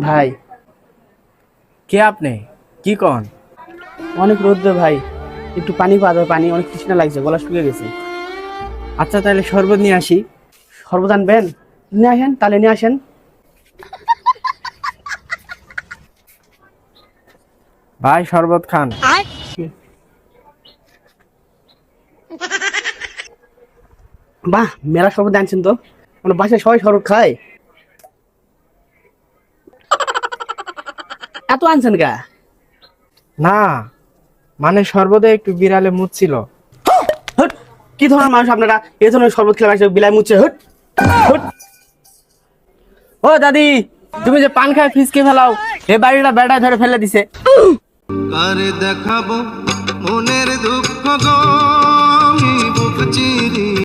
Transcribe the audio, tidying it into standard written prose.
ভাই কে আপনি? কি কন? অনেক রোদ্র ভাই, একটু পানি পাওয়া যাবে? পানি অনেক তৃষ্ণা লাগছে, গলা শুকিয়ে গেছে। আচ্ছা তাহলে শরবত নিয়ে আসি। শরবত আনবেন? নিয়ে আসেন, তাহলে নিয়ে আসেন। ভাই শরবত খান। বাহ, মেলা শরবত আনছেন তো। মানে বাসায় সবাই শরবত খায়? এত আনছেন গা? না, মানে শরবতে একটু বিড়ালে মুতছিল। হট! কি ধরনের মানুষ আপনারা? এই ধরনের শরবত খেলে মানুষ বিলাই মুচ্ছে? Hot hot! ও দাদি, তুমি যে পান খায় ফিসকে ফেলাও, এ বাড়িটা বেড়ায় ধরে ফেলে দিছে। কারে দেখাবো মনের দুঃখ গো।